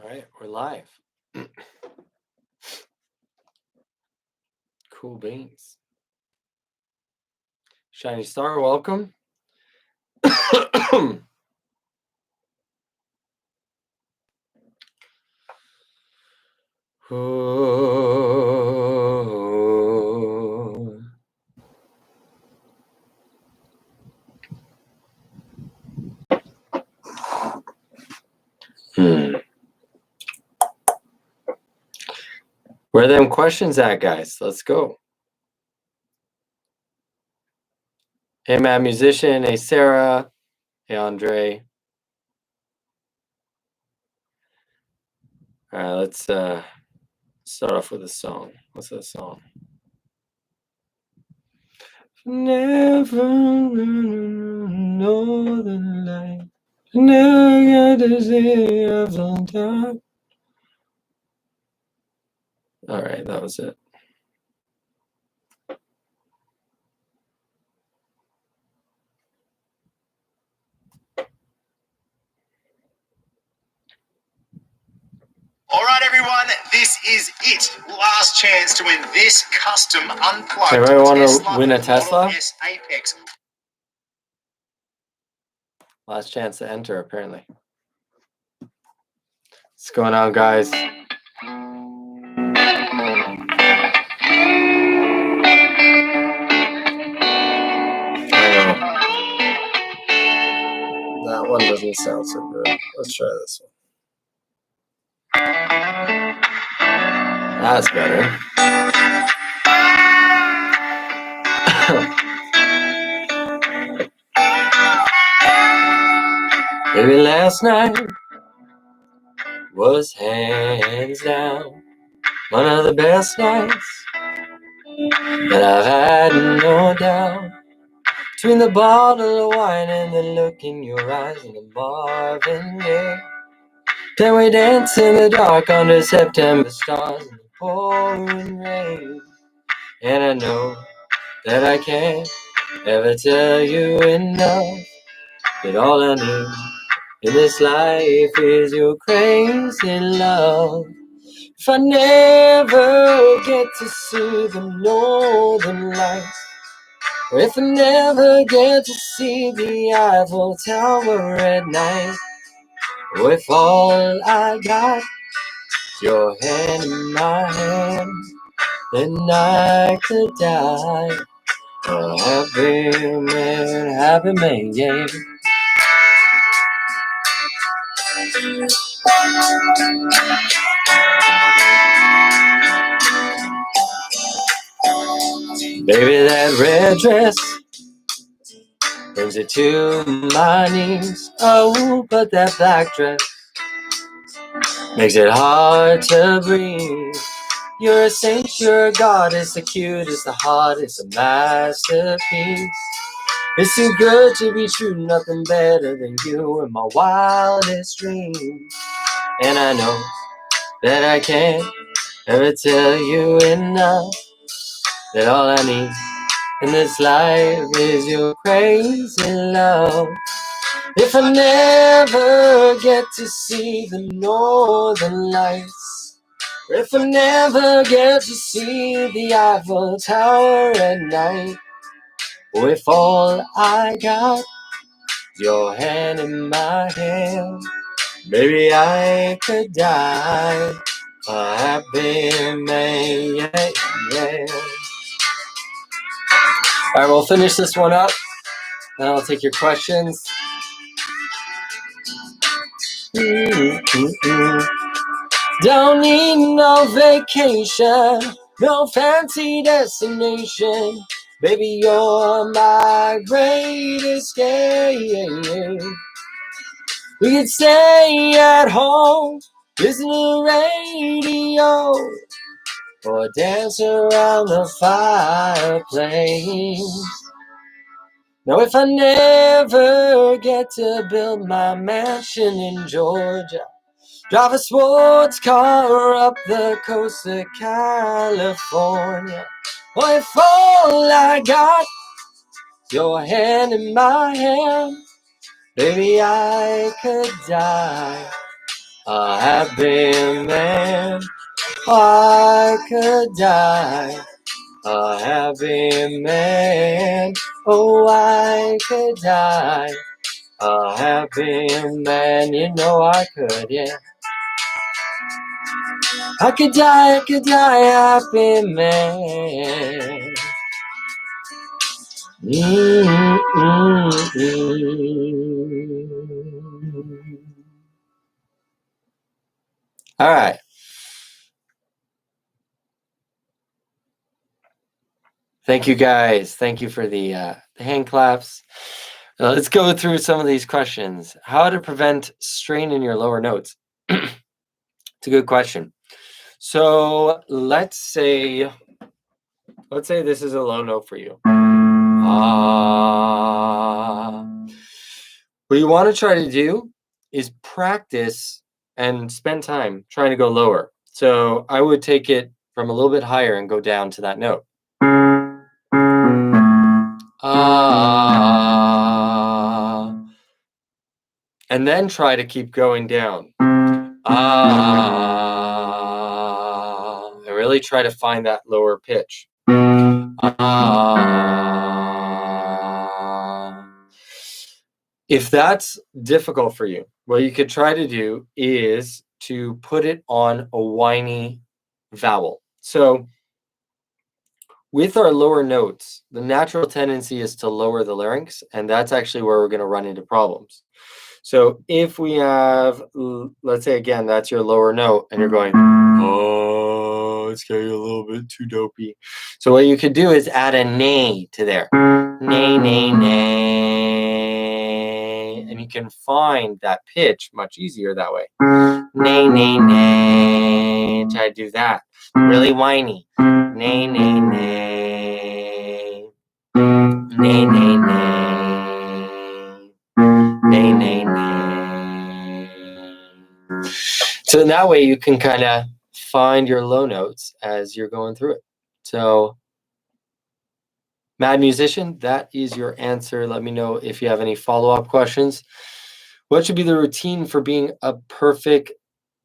All right, we're live. Cool beans. Shiny Star, welcome. Where are them questions at, guys? Let's go. Hey, Matt Musician. Hey, Sarah. Hey, Andre. All right, let's start off with a song. What's that song? Never know the light. Never get to see every time. All right, that was it. All right, everyone, this is it. Last chance to win this custom unplugged Everybody want to Tesla win a Tesla? Model S Apex. Last chance to enter, apparently. What's going on, guys? That one doesn't sound so good. Let's try this one. That's better. Maybe last night was hands down one of the best nights that I've had, no doubt. Between the bottle of wine and the look in your eyes and the Marvin Gaye, then we dance in the dark under September stars and the pouring rain. And I know that I can't ever tell you enough that all I need in this life is your crazy love. If I never get to see the northern lights, or if I never get to see the Eiffel Tower at night, or if all I got is your hand in my hand, then I could die a happy man, yeah. Baby, that red dress brings it to my knees. Oh, but that black dress makes it hard to breathe. You're a saint, you're a goddess, the cutest, the hottest, a masterpiece. It's too good to be true, nothing better than you in my wildest dreams. And I know that I can't ever tell you enough that all I need in this life is your crazy love. If I never get to see the northern lights, or if I never get to see the Eiffel Tower at night, or if all I got is your hand in my hand, maybe I could die a happy man, yeah, yeah. All right, we'll finish this one up, then I'll take your questions. Don't need no vacation, no fancy destination. Baby, you're my great escape. We could stay at home, listen to the radio, or dance around the fireplace. Now if I never get to build my mansion in Georgia, drive a sports car up the coast of California, or if all I got is your hand in my hand, baby, I could die a happy man. I could die a happy man. Oh, I could die a happy man. You know I could, yeah. I could die a happy man. All right. Thank you guys. Thank you for the hand claps. Let's go through some of these questions. How to prevent strain in your lower notes? It's a good question. So let's say this is a low note for you. What you want to try to do is practice and spend time trying to go lower. So I would take it from a little bit higher and go down to that note. And then try to keep going down. And really try to find that lower pitch. If that's difficult for you, what you could try to do is to put it on a whiny vowel. So with our lower notes, the natural tendency is to lower the larynx, and that's actually where we're going to run into problems. So if we have, let's say again, that's your lower note, and you're going, oh, it's getting a little bit too dopey. So what you could do is add a nay to there. Nay, nay, nay. And you can find that pitch much easier that way. Nay, nay, nay. Try to do that. Really whiny. Nay, nay, nay. Nay, nay, nay. Nay, nay, nay. So that way you can kind of find your low notes as you're going through it. So, Mad Musician, that is your answer. Let me know if you have any follow-up questions. What should be the routine for being a perfect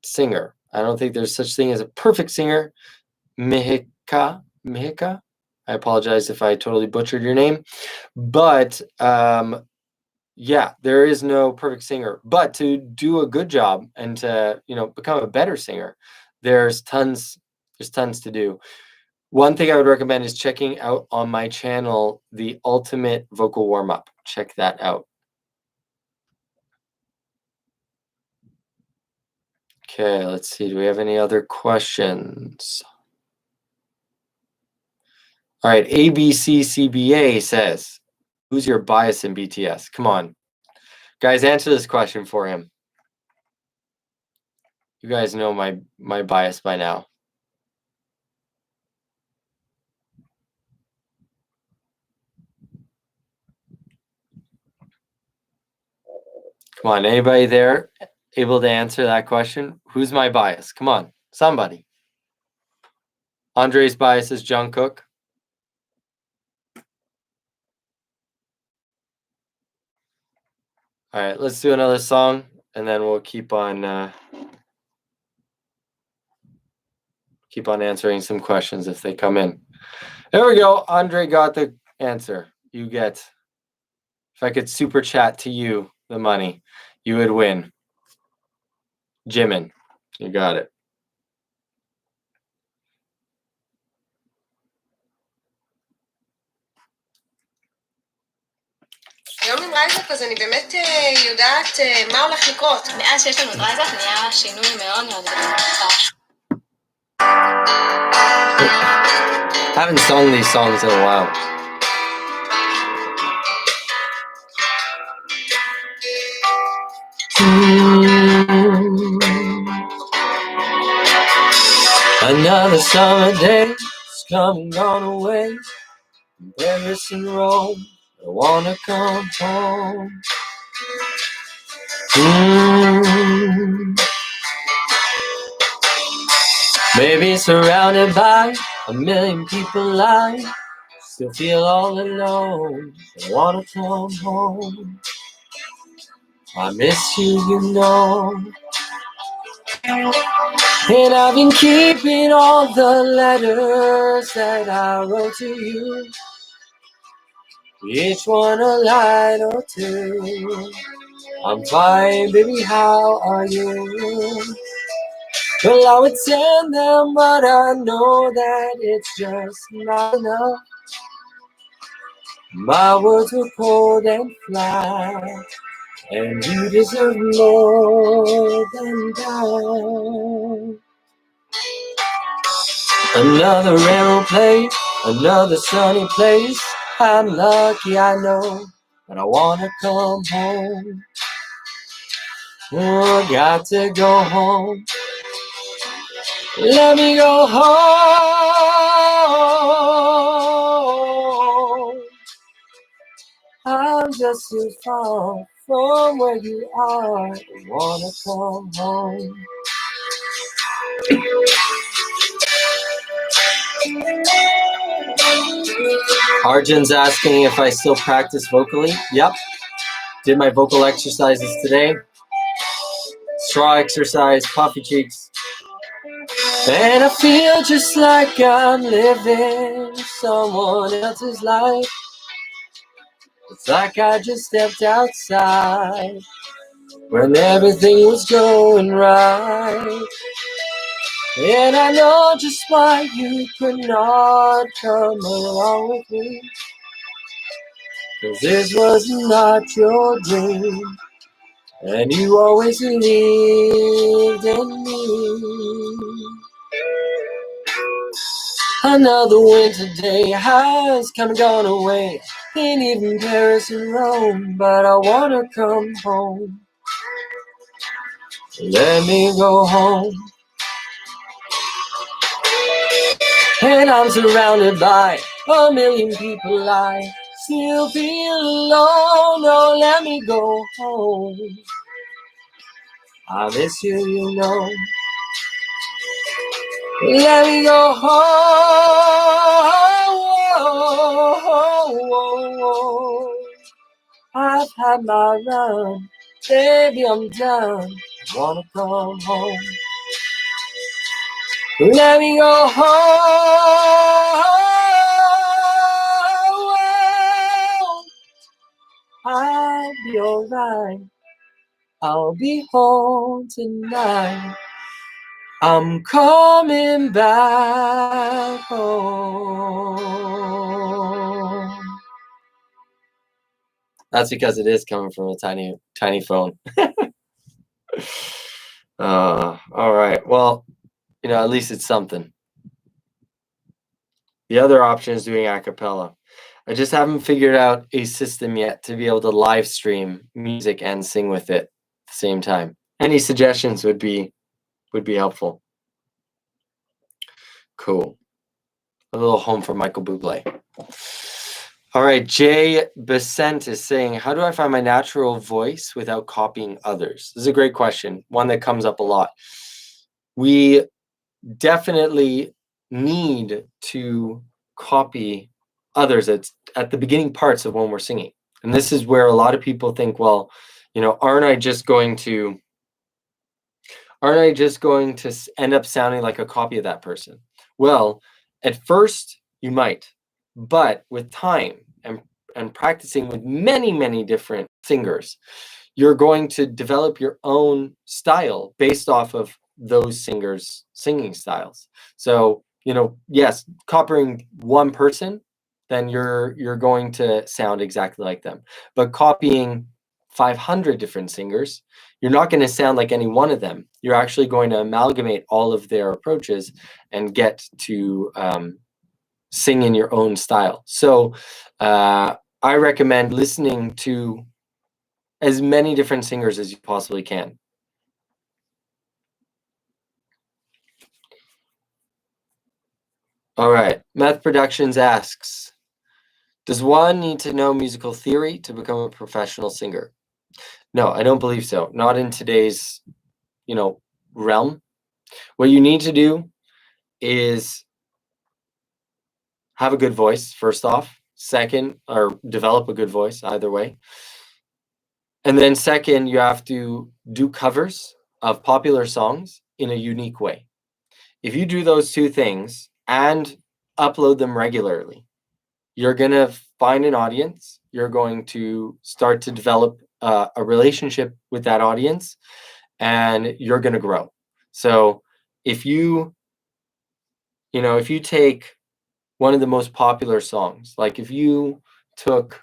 singer? I don't think there's such thing as a perfect singer. Mihika. I apologize if I totally butchered your name. But yeah, there is no perfect singer. But to do a good job and to, become a better singer, there's tons to do. One thing I would recommend is checking out on my channel the Ultimate Vocal Warm-Up. Check that out. Okay, let's see. Do we have any other questions? All right, ABCCBA says, who's your bias in BTS? Come on. Guys, answer this question for him. You guys know my bias by now. Come on, anybody there able to answer that question? Who's my bias? Come on, somebody. Andre's bias is Jungkook. All right, let's do another song, and then we'll keep on answering some questions if they come in. There we go. Andre got the answer. You get, if I could super chat to you the money, you would win. Jimin, you got it. היום עם רייזק אז אני באמת יודעת מה הולך לקרות. מאז שיש לנו את רייזק נהיה שינוי מאוד מאוד גדול. I haven't sung these songs in a while. Another summer day is coming on away. Paris and Rome, I wanna come home. Maybe surrounded by a million people, I still feel all alone. I wanna come home. I miss you, you know. And I've been keeping all the letters that I wrote to you, each one a line or two. I'm fine, baby, how are you? Well, I would send them, but I know that it's just not enough. My words were cold and flat, and you deserve more than that. Another aeroplane, another sunny place. I'm lucky, I know, but I wanna come home. Oh, I got to go home. Let me go home. I'm just too far from where you are. I wanna come home. Arjun's asking if I still practice vocally. Yep. Did my vocal exercises today. Straw exercise, puffy cheeks. And I feel just like I'm living someone else's life. It's like I just stepped outside when everything was going right. And I know just why you could not come along with me, 'cause this was not your dream, and you always believed in me. Another winter day has come and gone away, ain't even Paris and Rome, but I wanna come home. Let me go home. And I'm surrounded by a million people, I still feel alone. Oh, let me go home. I miss you, you know. Let me go home. I've had my run, baby, I'm done. I wanna come home. Let me go home. I'll be alright. I'll be home tonight. I'm coming back home. That's because it is coming from a tiny, tiny phone. All right. Well, at least it's something. The other option is doing a cappella. I just haven't figured out a system yet to be able to live stream music and sing with it at the same time. Any suggestions would be helpful. Cool. A little home for Michael Bublé. All right, Jay Besant is saying, how do I find my natural voice without copying others? This is a great question, one that comes up a lot. We definitely need to copy others at the beginning parts of when we're singing. And this is where a lot of people think, well, aren't I just going to end up sounding like a copy of that person? Well, at first you might, but with time and practicing with many, many different singers, you're going to develop your own style based off of those singers' singing styles. So, yes, copying one person, then you're going to sound exactly like them. But copying 500 different singers, you're not going to sound like any one of them. You're actually going to amalgamate all of their approaches and get to sing in your own style. So I recommend listening to as many different singers as you possibly can. All right, Meth Productions asks, does one need to know musical theory to become a professional singer? No, I don't believe so. Not in today's, realm. What you need to do is have a good voice, first off. Second, or develop a good voice, either way. And then second, you have to do covers of popular songs in a unique way. If you do those two things and upload them regularly, you're going to find an audience. You're going to start to develop a relationship with that audience, and you're going to grow. So if you take one of the most popular songs, like if you took,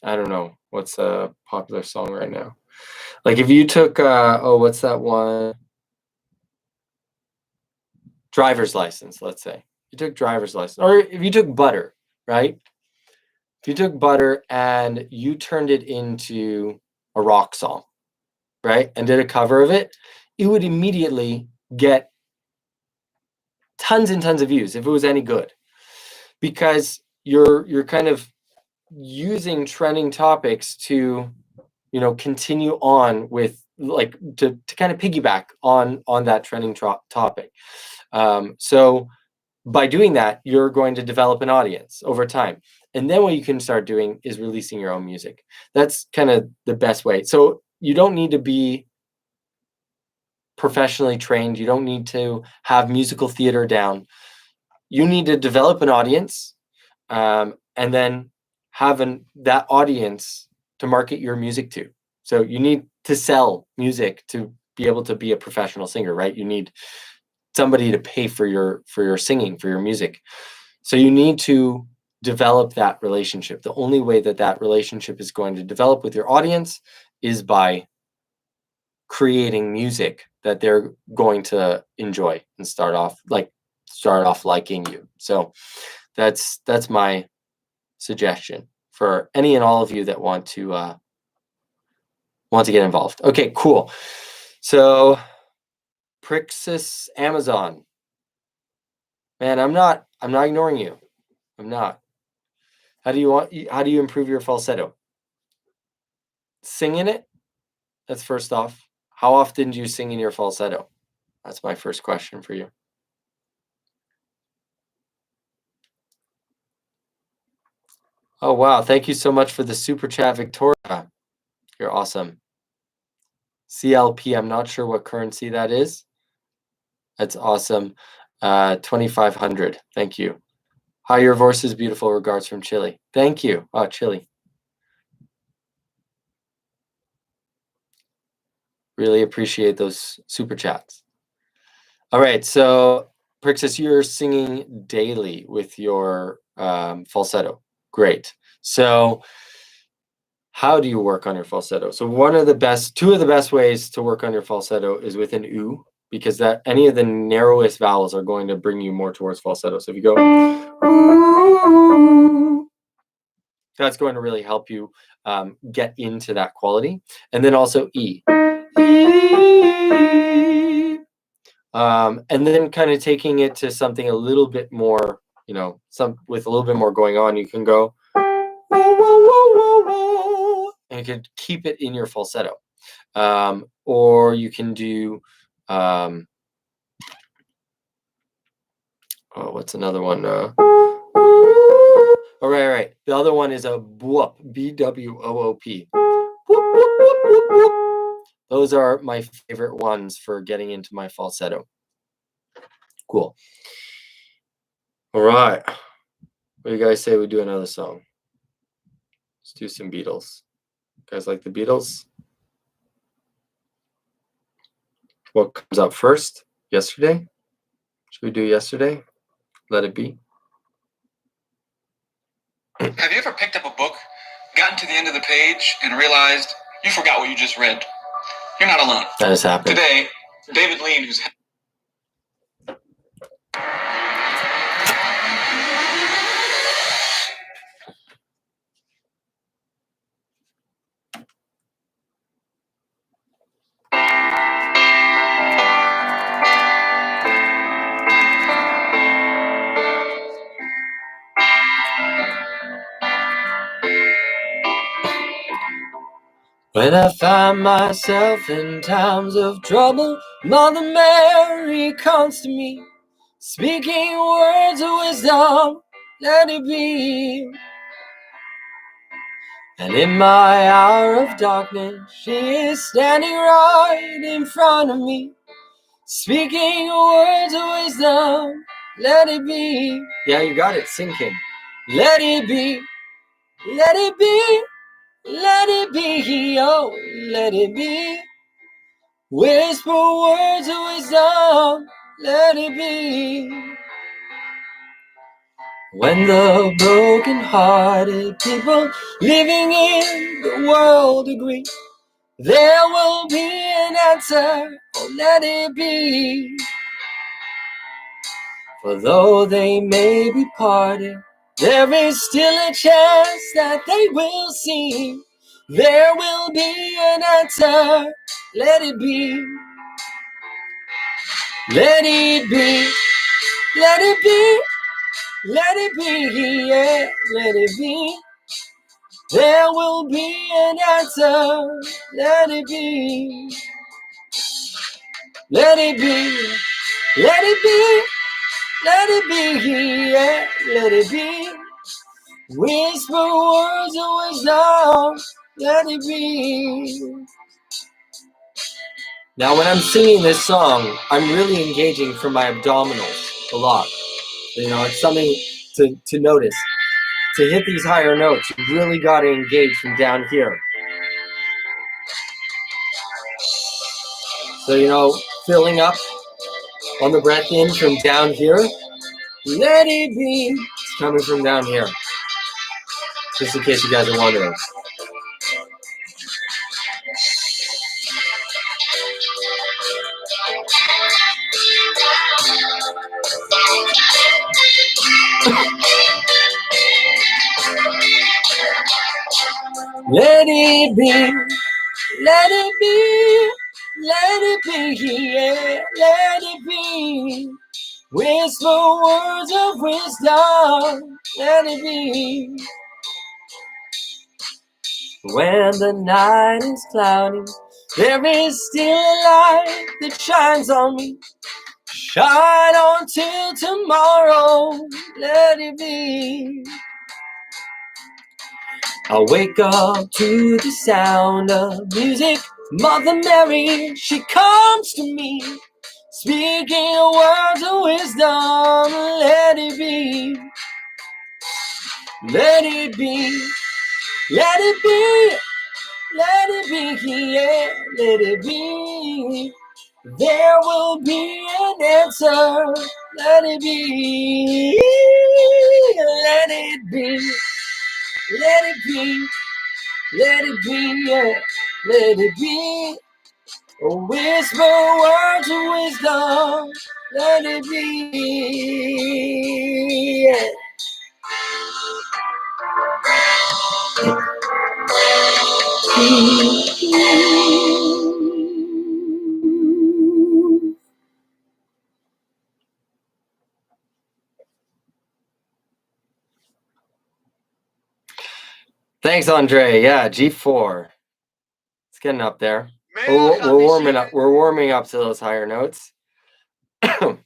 I don't know, what's a popular song right now? Like if you took, what's that one? Driver's License, let's say. You took Driver's License. Or if you took Butter, right? If you took Butter and you turned it into a rock song, right? And did a cover of it, it would immediately get tons and tons of views if it was any good. Because you're kind of using trending topics to, continue on with, like, to kind of piggyback on that trending topic. So by doing that, you're going to develop an audience over time. And then what you can start doing is releasing your own music. That's kind of the best way. So you don't need to be professionally trained. You don't need to have musical theater down. You need to develop an audience, and then have that audience to market your music to. So you need to sell music to be able to be a professional singer, right? You need somebody to pay for your singing, for your music. So you need to develop that relationship. The only way that relationship is going to develop with your audience is by creating music that they're going to enjoy and start off liking you. So that's my suggestion for any and all of you that want to get involved. Okay, cool. So Prixis Amazon. Man, I'm not ignoring you. I'm not. How do you improve your falsetto? Sing in it? That's first off. How often do you sing in your falsetto? That's my first question for you. Oh, wow. Thank you so much for the super chat, Victoria. You're awesome. CLP, I'm not sure what currency that is. That's awesome. 2,500. Thank you. Hi, your voice is beautiful. Regards from Chile. Thank you. Oh, Chile. Really appreciate those super chats. All right. So, Prixis, you're singing daily with your falsetto. Great. So, how do you work on your falsetto? So two of the best ways to work on your falsetto is with an oo, because that any of the narrowest vowels are going to bring you more towards falsetto. So if you go ooh, that's going to really help you get into that quality. And then also e. And then kind of taking it to something a little bit more, with a little bit more going on, you can go and you can keep it in your falsetto. Or you can do, what's another one? All right. The other one is a bwoop, B-W-O-O-P. Those are my favorite ones for getting into my falsetto. Cool. All right. What do you guys say we do another song? Let's do some Beatles. You guys like the Beatles? What comes up first? Yesterday? Should we do Yesterday? Let It Be? Have you ever picked up a book, gotten to the end of the page, and realized you forgot what you just read? You're not alone. That has happened. Today, David Lean, who's... When I find myself in times of trouble, Mother Mary comes to me, speaking words of wisdom, let it be. And in my hour of darkness, she is standing right in front of me, Speaking words of wisdom, let it be. Yeah, you got it, Sing King. Let it be, let it be, let it be, oh, let it be. Whisper words of wisdom, let it be. When the broken-hearted people living in the world agree, there will be an answer, oh let it be. For though they may be parted, there is still a chance that they will see. There will be an answer, let it be. Let it be, let it be, let it be, yeah, let it be. There will be an answer, let it be. Let it be, let it be, let it be, yeah, let it be. Whisper words of wisdom, let it be. Now when I'm singing this song, I'm really engaging from my abdominals a lot. You know, it's something to notice. To hit these higher notes, you really got to engage from down here. So, you know, filling up on the breath in from down here. Let it be. It's coming from down here. Just in case you guys are wondering. Let it be. Let it be. Let it be. Yeah. Let it be. Whisper words of wisdom. Let it be. When the night is cloudy, there is still a light that shines on me. Shine on till tomorrow, let it be. I'll wake up to the sound of music. Mother Mary, she comes to me, speaking words of wisdom, let it be. Let it be, let it be. Let it be, yeah, let it be. There will be an answer. Let it be. Let it be. Let it be. Let it be, yeah, let it be. Whisper words of wisdom. Let it be. Yeah. Thanks, Andre. Yeah, G4. It's getting up there. We're warming up. We're warming up to those higher notes. All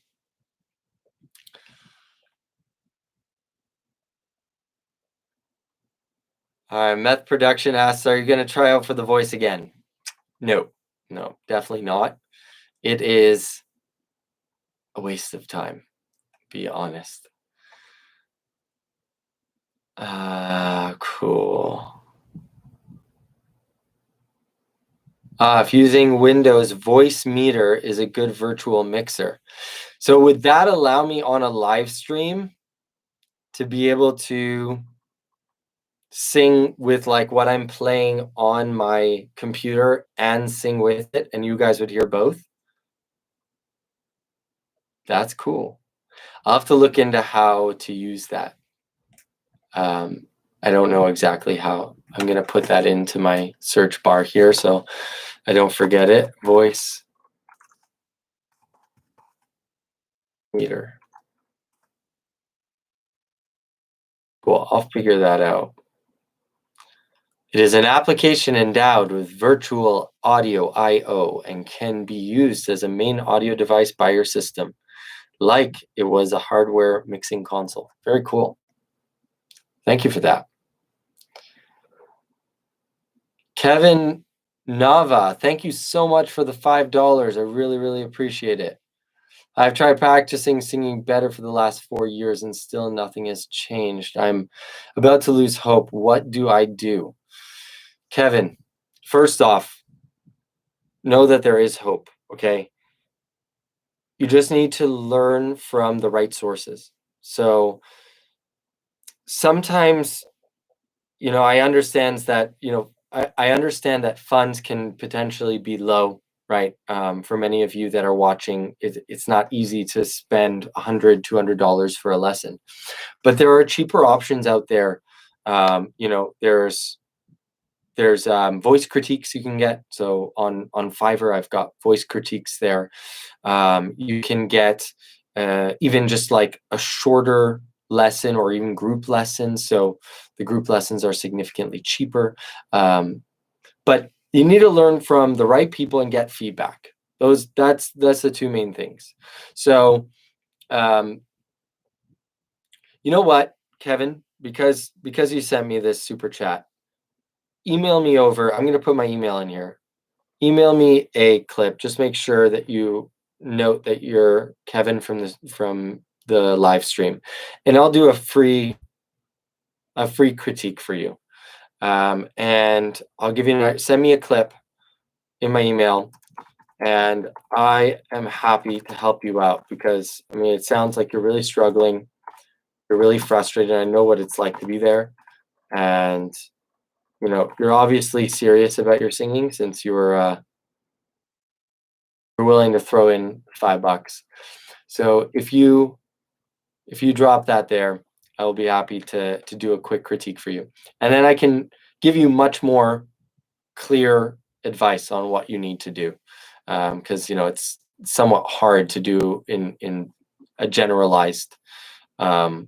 right, Meth Production asks, are you going to try out for The Voice again? No, definitely not. It is a waste of time, to be honest. Cool. If using Windows, Voice Meter is a good virtual mixer. So would that allow me on a live stream to be able to sing with like what I'm playing on my computer and sing with it, and you guys would hear both? That's cool. I'll have to look into how to use that. I don't know exactly how. I'm going to put that into my search bar here so I don't forget it. Voice meter. Cool. I'll figure that out. It is an application endowed with virtual audio I/O and can be used as a main audio device by your system, like it was a hardware mixing console. Very cool. Thank you for that. Kevin Nava, thank you so much for the $5. I really, really appreciate it. I've tried practicing singing better for the last 4 years and still nothing has changed. I'm about to lose hope. What do I do? Kevin, first off, know that there is hope, okay? You just need to learn from the right sources. So sometimes, I understand that, I understand that funds can potentially be low, right? For many of you that are watching, it's not easy to spend $100, $200 for a lesson, but there are cheaper options out there. There's voice critiques you can get. So on Fiverr, I've got voice critiques there. You can get even just like a shorter lesson or even group lessons. So the group lessons are significantly cheaper. But you need to learn from the right people and get feedback. That's the two main things. So you know what, Kevin, because you sent me this super chat, email me over. I'm going to put my email in here. Email me a clip. Just make sure that you note that you're Kevin from the live stream, and I'll do a free critique for you. And I'll give you send me a clip in my email, and I am happy to help you out because it sounds like you're really struggling. You're really frustrated. I know what it's like to be there, and you're obviously serious about your singing since you're willing to throw in $5. So if you drop that there, I will be happy to do a quick critique for you, and then I can give you much more clear advice on what you need to do, because it's somewhat hard to do in a generalized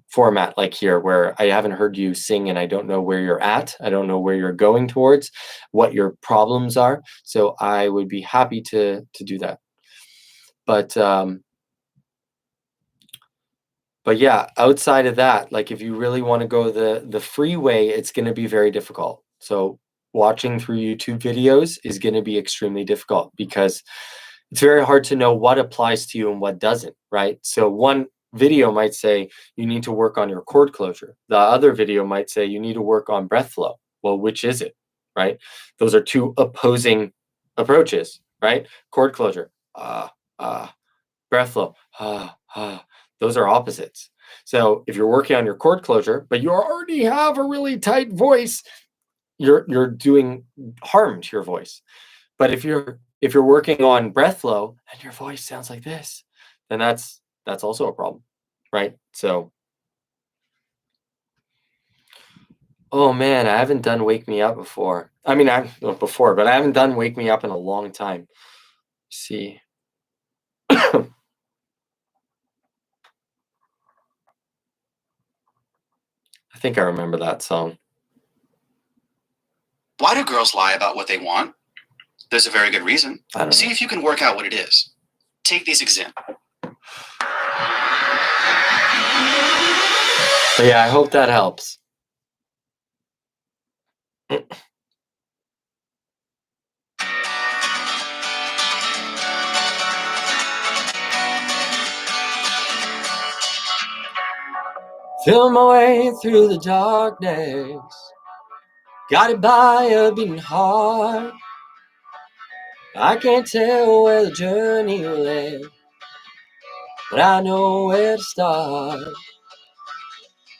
format like here, where I haven't heard you sing and I don't know where you're at. I don't know where you're going towards, what your problems are. So I would be happy to do that. But yeah, outside of that, like if you really want to go the free way, it's going to be very difficult. So watching through YouTube videos is going to be extremely difficult because it's very hard to know what applies to you and what doesn't, right? So one video might say you need to work on your chord closure. The other video might say you need to work on breath flow. Well, which is it, right? Those are two opposing approaches, right? Chord closure, breath flow, those are opposites. So if you're working on your chord closure, but you already have a really tight voice, you're doing harm to your voice. But if you're working on breath flow and your voice sounds like this, then that's also a problem, right? So, oh man, I haven't done Wake Me Up before. I mean, but I haven't done Wake Me Up in a long time. Let's see. I think I remember that song. Why do girls lie about what they want? There's a very good reason. See if you can work out what it is. Take these examples. But yeah, I hope that helps. Feel my way through the darkness, guided by a beating heart. I can't tell where the journey will end, but I know where to start.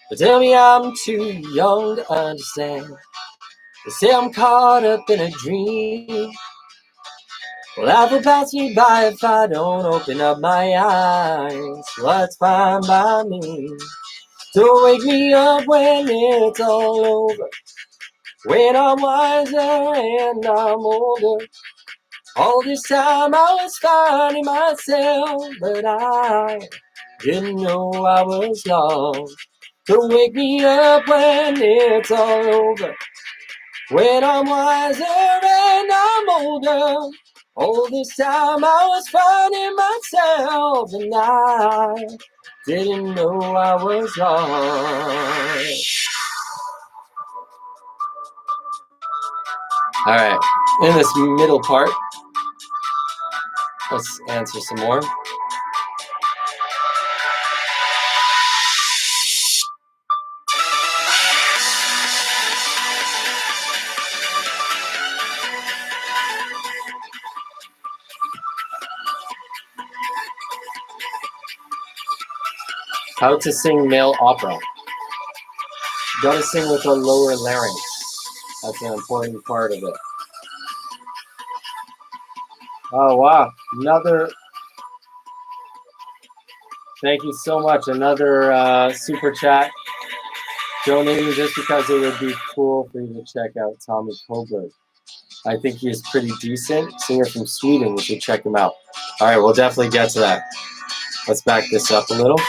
But tell me I'm too young to understand. They say I'm caught up in a dream. Well, life will pass me by if I don't open up my eyes. Well, that's fine by me. So wake me up when it's all over, when I'm wiser and I'm older. All this time I was finding myself, but I didn't know I was lost. So wake me up when it's all over, when I'm wiser and I'm older. All this time I was finding myself, and I didn't know I was lost. All right, in this middle part, let's answer some more. How to sing male opera. You gotta sing with a lower larynx. That's an important part of it. Oh, wow. Thank you so much. Another super chat donating just because it would be cool for you to check out Tommy Koberg. I think he's pretty decent. Singer from Sweden. We should check him out. All right, we'll definitely get to that. Let's back this up a little.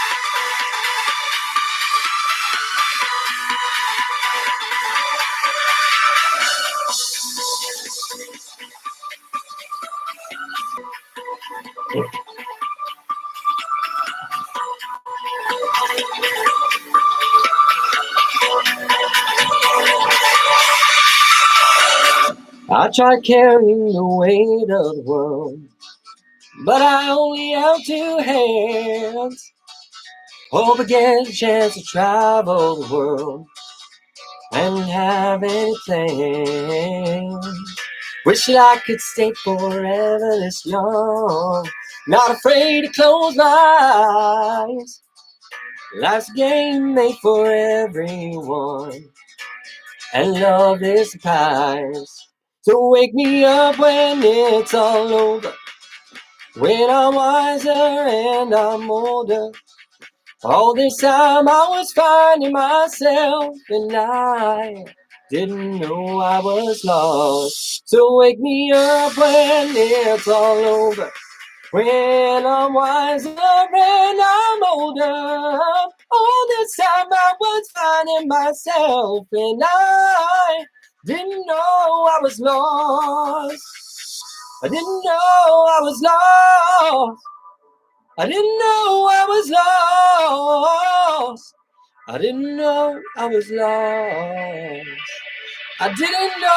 I tried carrying the weight of the world, but I only held two hands. Hope I get a chance to travel the world and have any plans. Wish that I could stay forever this young, not afraid to close my eyes. Life's a game made for everyone, and love is the prize. So wake me up when it's all over, when I'm wiser and I'm older. All this time I was finding myself, and I didn't know I was lost. So wake me up when it's all over, when I'm wiser and I'm older. All this time I was finding myself, and I didn't know I was lost. I didn't know I was lost. I didn't know I was lost. I didn't know I was lost. I didn't know.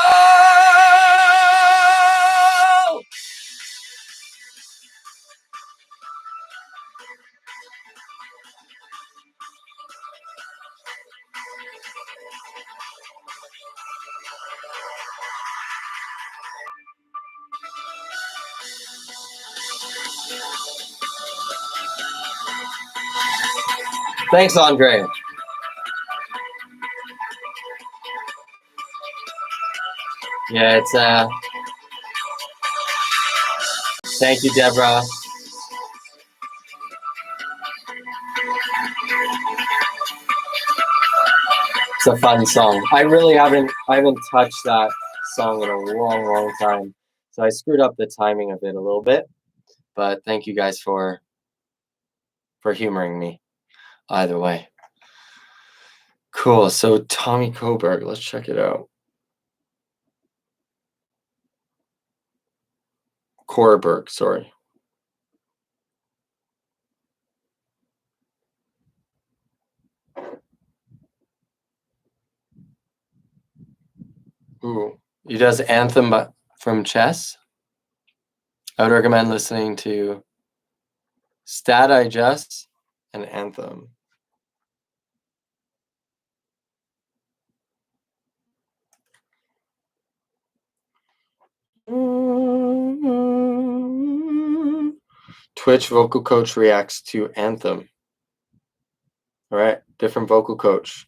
Thanks, Andre. Yeah, it's thank you, Deborah. It's a fun song. I haven't touched that song in a long time. So I screwed up the timing of it a little bit, but thank you guys for humoring me either way. Cool. So Tommy Koberg, let's check it out. Korberg, sorry. Ooh, he does Anthem from Chess. I would recommend listening to Stat I Just and Anthem. Twitch vocal coach reacts to Anthem. All right, different vocal coach.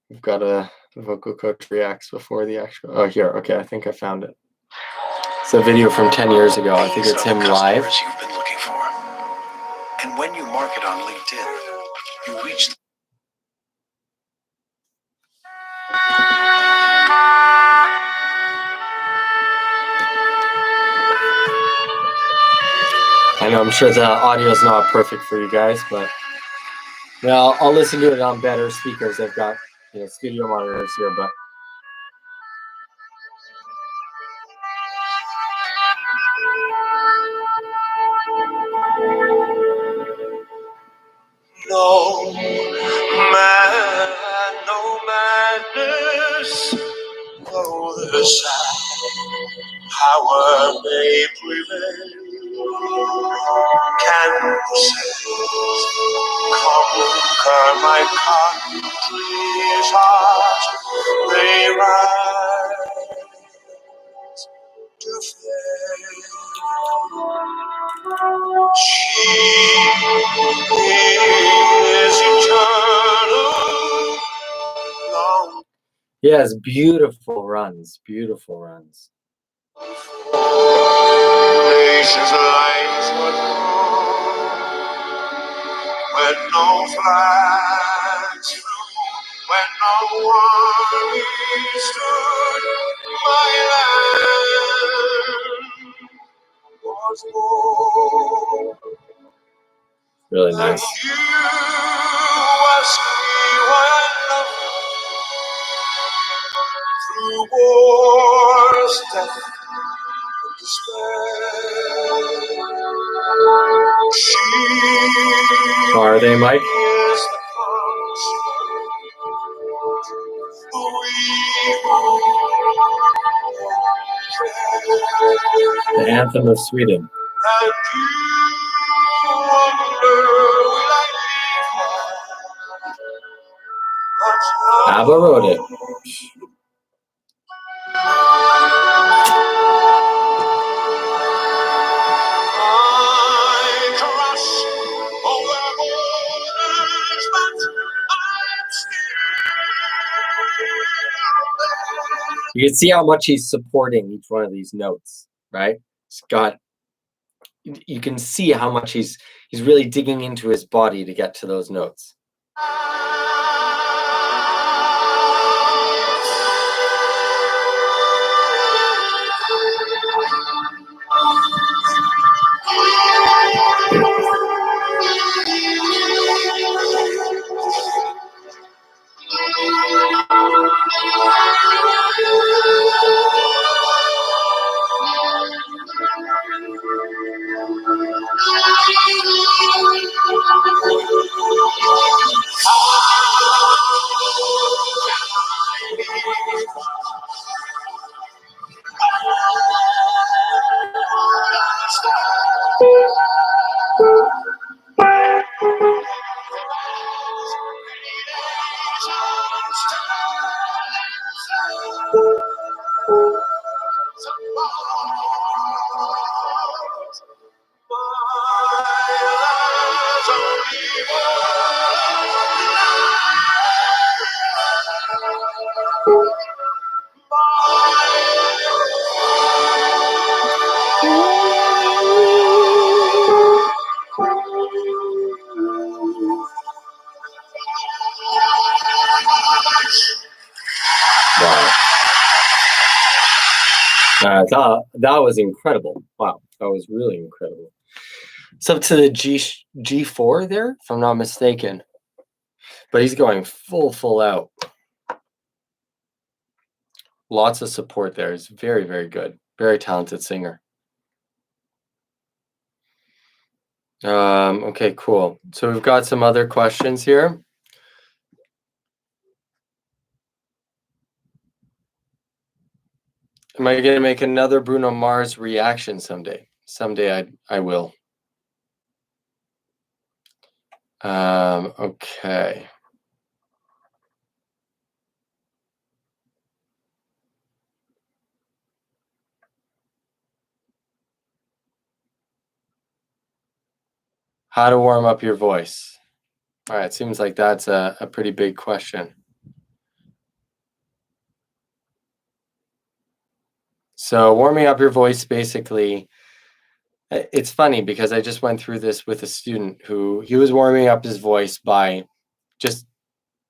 We've got a vocal coach reacts before the actual. Oh, here. Okay, I think I found it. It's a video from 10 years ago. I think it's him live. You've been looking for. And when you market on LinkedIn, you reach. I know, I'm sure the audio is not perfect for you guys, but well, I'll listen to it on better speakers. I've got studio monitors here, but No man, no madness, no the side. where they prevail. Canvases conquer my country's heart. They rise to fame. She is eternal. Long Yes, beautiful runs, beautiful runs. nations lights were drawn, when no flags flew, when no army stood, my land was born. Really And nice. you ask me why I love through wars, death, and despair. She Are they, Mike? is the constant we The anthem of Sweden. and you wonder, will I leave her? ABBA wrote it. I cross over borders, but I'm still You can see how much he's supporting each one of these notes, right? It's got, you can see how much he's really digging into his body to get to those notes. Wow. That was incredible. Wow, that was really incredible. It's up to the G4 there, if I'm not mistaken. But he's going full out. Lots of support there. He's very, very good. Very talented singer. Okay, cool. So we've got some other questions here. Am I going to make another Bruno Mars reaction someday? Someday I will. Okay. How to warm up your voice. All right, seems like that's a pretty big question. So warming up your voice, basically, it's funny because I just went through this with a student who he was warming up his voice by just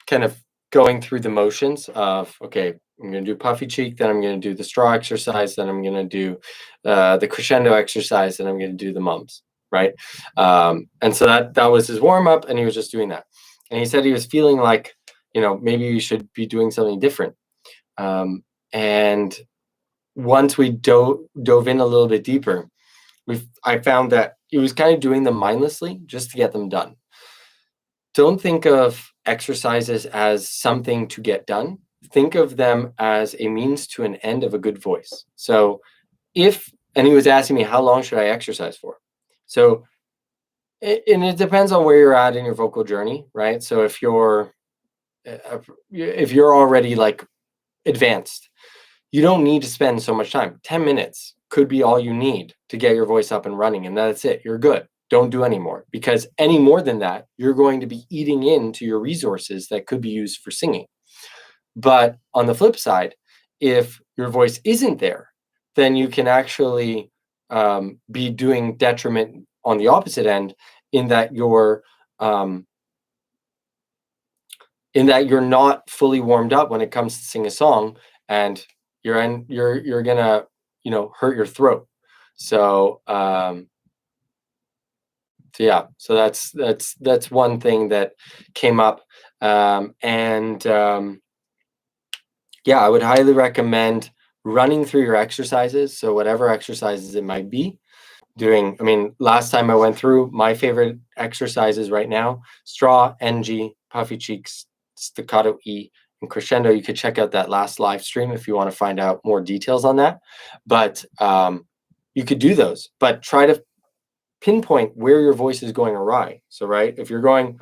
kind of going through the motions of, okay, I'm going to do puffy cheek, then I'm going to do the straw exercise, then I'm going to do the crescendo exercise, and I'm going to do the mums, right? And so that was his warm up, and he was just doing that. And he said he was feeling like, maybe you should be doing something different. And once we dove in a little bit deeper, I found that he was kind of doing them mindlessly just to get them done. Don't think of exercises as something to get done. Think of them as a means to an end of a good voice. So if and he was asking me, how long should I exercise for? So, and it depends on where you're at in your vocal journey, right? So if you're already like advanced, you don't need to spend so much time. 10 minutes could be all you need to get your voice up and running, and that's it. You're good. Don't do any more, because any more than that, you're going to be eating into your resources that could be used for singing. But on the flip side, if your voice isn't there, then you can actually be doing detriment on the opposite end, in that you're not fully warmed up when it comes to sing a song, and you're gonna hurt your throat. So yeah, so that's one thing that came up, yeah, I would highly recommend running through your exercises. So whatever exercises it might be, doing, I mean, last time I went through my favorite exercises right now: straw, NG, puffy cheeks, staccato E, and crescendo. You could check out that last live stream if you want to find out more details on that. But you could do those, but try to pinpoint where your voice is going awry. So, right, if you're going,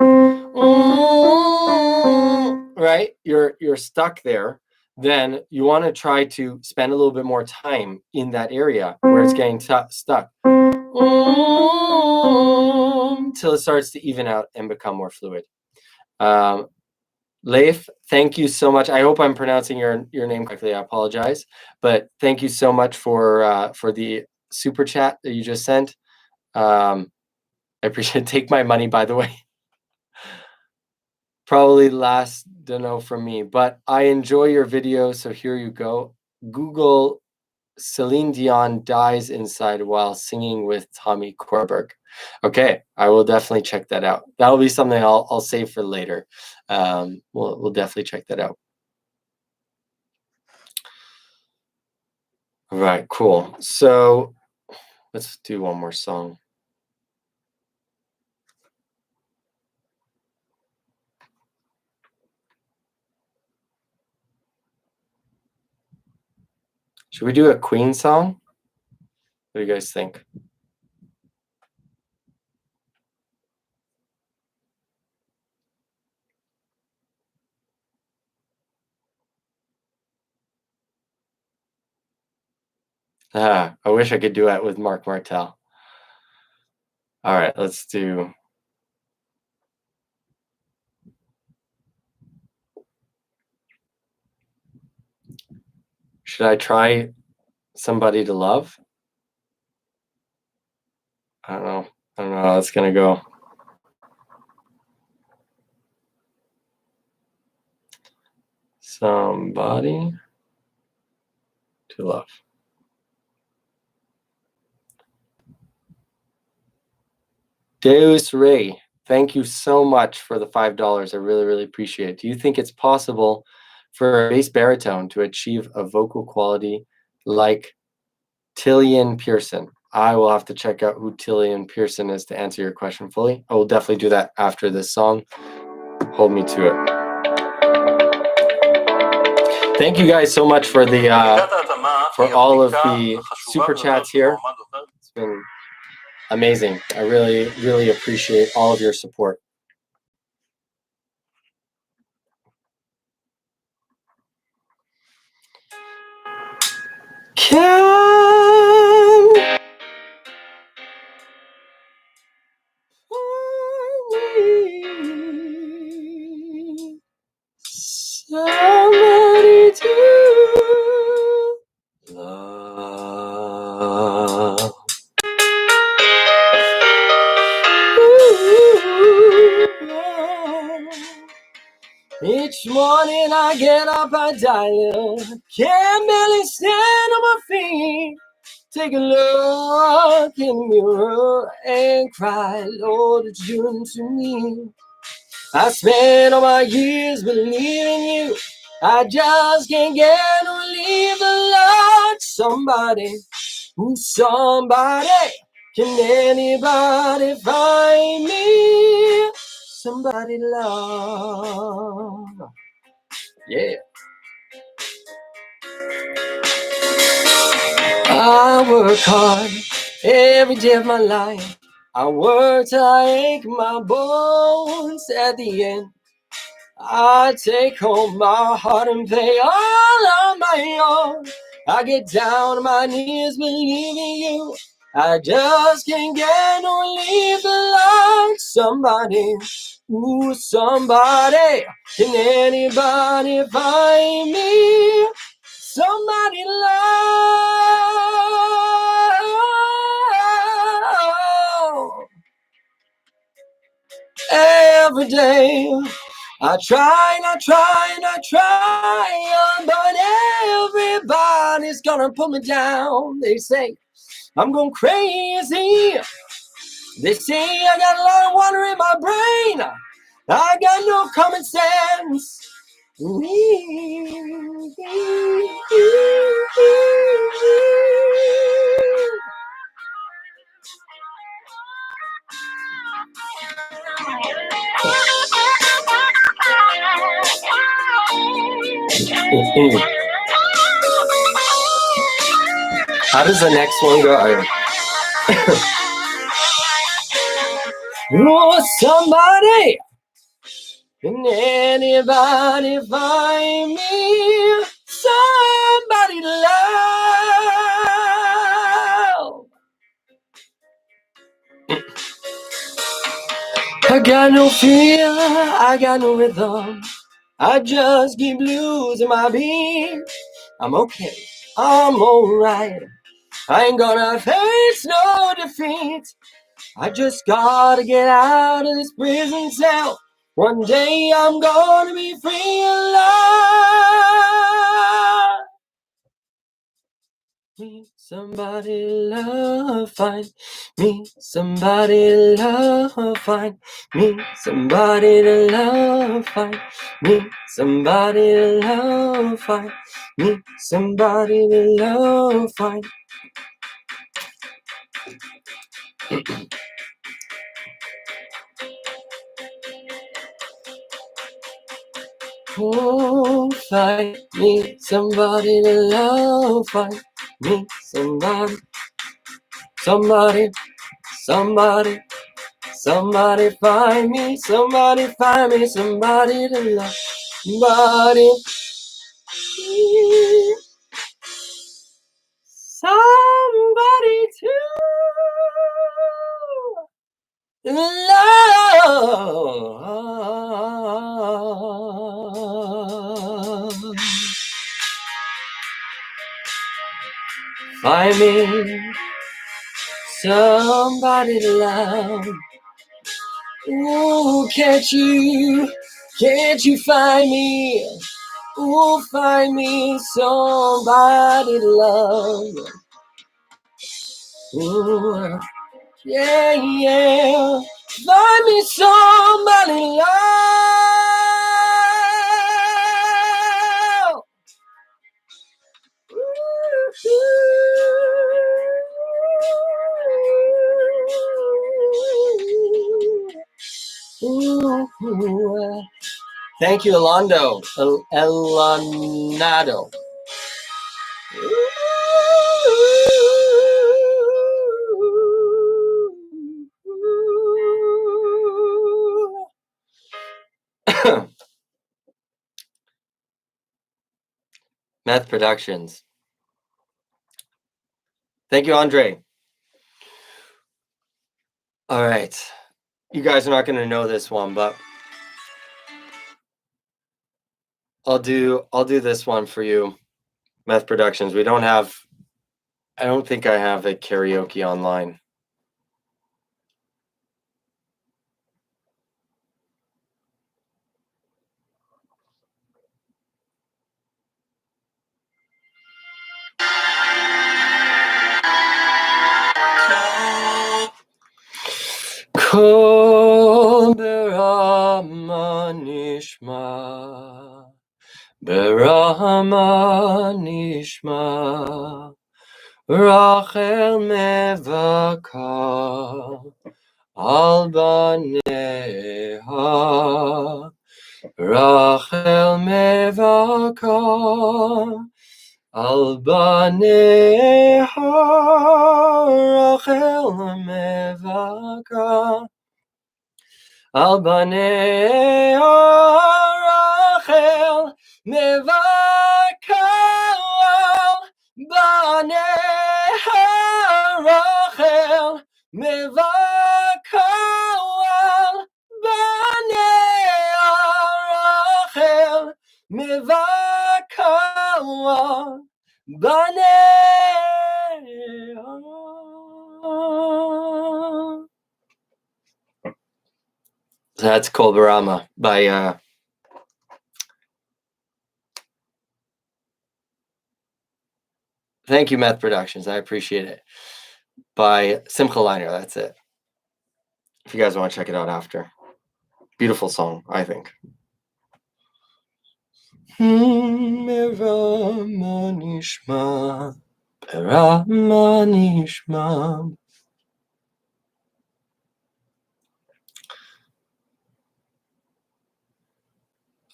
right, you're stuck there, then you want to try to spend a little bit more time in that area where it's getting stuck, till it starts to even out and become more fluid. Leif, thank you so much. I hope I'm pronouncing your name correctly. I apologize, but thank you so much for the super chat that you just sent. I appreciate it. Take my money, by the way. Probably last dunno from me, but I enjoy your video, so here you go. Google Celine Dion dies inside while singing with Tommy Korberg. Okay, I will definitely check that out. That'll be something I'll save for later. We'll definitely check that out. All right, cool. So let's do one more song. Should we do a Queen song? What do you guys think? I wish I could do it with Mark Martel. All right, let's do. Should I try Somebody to Love? I don't know how it's gonna go. Somebody to Love. Deus Rey, thank you so much for the $5. I really, really appreciate it. Do you think it's possible for a bass baritone to achieve a vocal quality like Tillian Pearson? I will have to check out who Tillian Pearson is to answer your question fully. I will definitely do that after this song. Hold me to it. Thank you guys so much for the for all of the super chats here. It's been amazing. I really, really appreciate all of your support. Somebody to love. Each morning I get up, I dial. Can't barely stand on my feet. Take a look in the mirror and cry, Lord, it's you to me. I spent all my years believing you. I just can't get no relief. The Lord, somebody, who's somebody? Can anybody find me? Somebody love. Yeah. I work hard every day of my life. I work till I ache my bones. At the end, I take home my heart and pay all on my own. I get down on my knees believing you. I just can't get no relief alone. Somebody, ooh, somebody, can anybody find me? Somebody love. Every day I try and I try and I try, but everybody's gonna put me down. They say I'm going crazy. They say I got a lot of water in my brain. I got no common sense. How does the next one go? Oh, somebody, can anybody find me? Somebody to love. I got no fear, I got no rhythm. I just keep losing my beat. I'm okay, I'm alright. I ain't gonna face no defeat. I just gotta get out of this prison cell. One day I'm gonna be free and love. Me somebody love, find me somebody love, find me somebody to love, find me somebody to love, find me somebody to love, find. Oh, find me somebody to love, find me somebody, somebody, somebody, somebody find me, somebody find me, somebody to love, somebody, somebody to love. Find me somebody to love. Ooh, can't you find me? Ooh, find me somebody to love. Ooh, yeah, yeah. Find me somebody to love. Ooh. Thank you, Elondo. Elonado. Meth Productions. Thank you, Andre. All right. You guys are not going to know this one, but I'll do this one for you. Meth Productions. I don't think I have a karaoke online. Kol berama nishma, berama nishma, Rachel mevaka al baneha, Rachel mevaka Al banei Rachel mevaka. Al banei Rachel mevaka. Al banei Rachel mevaka. Al banei Rachel mevaka. That's Kol Barama by thank you, Meth Productions. I appreciate it. By Simcha Liner. That's it. If you guys want to check it out after. Beautiful song, I think. Merama nishma, Merama nishma.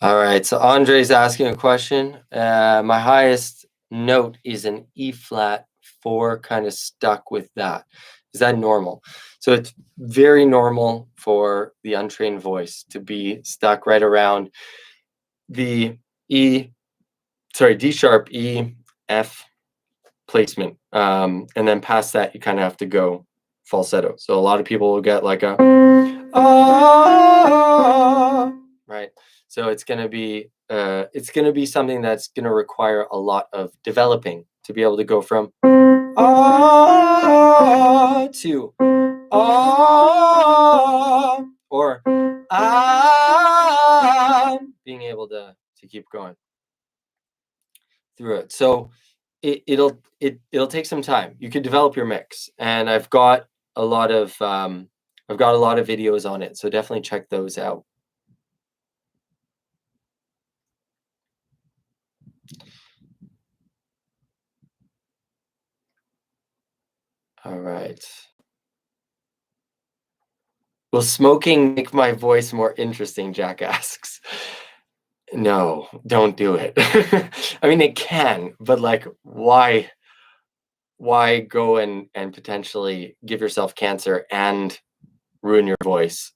All right, so Andre's asking a question. My highest note is an E flat 4, kind of stuck with that. Is that normal? So it's very normal for the untrained voice to be stuck right around the D sharp, E, F placement. And then past that, you kind of have to go falsetto. So a lot of people will get like a, right? So it's going to be something that's going to require a lot of developing to be able to go from to or being able to keep going through it. So it'll take some time. You could develop your mix, and I've got a lot of videos on it, so definitely check those out. All right. Will smoking make my voice more interesting? Jack asks. No, don't do it. I mean, it can, but like, why go and potentially give yourself cancer and ruin your voice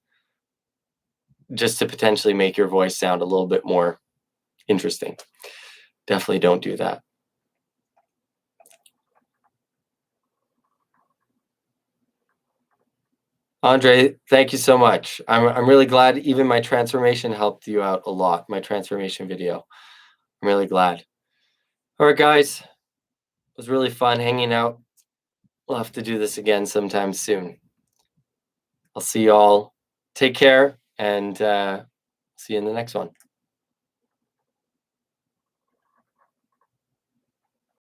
just to potentially make your voice sound a little bit more interesting? Definitely don't do that. Andre, thank you so much. I'm really glad even my transformation helped you out a lot, my transformation video. I'm really glad. All right, guys. It was really fun hanging out. We'll have to do this again sometime soon. I'll see you all. Take care, and see you in the next one.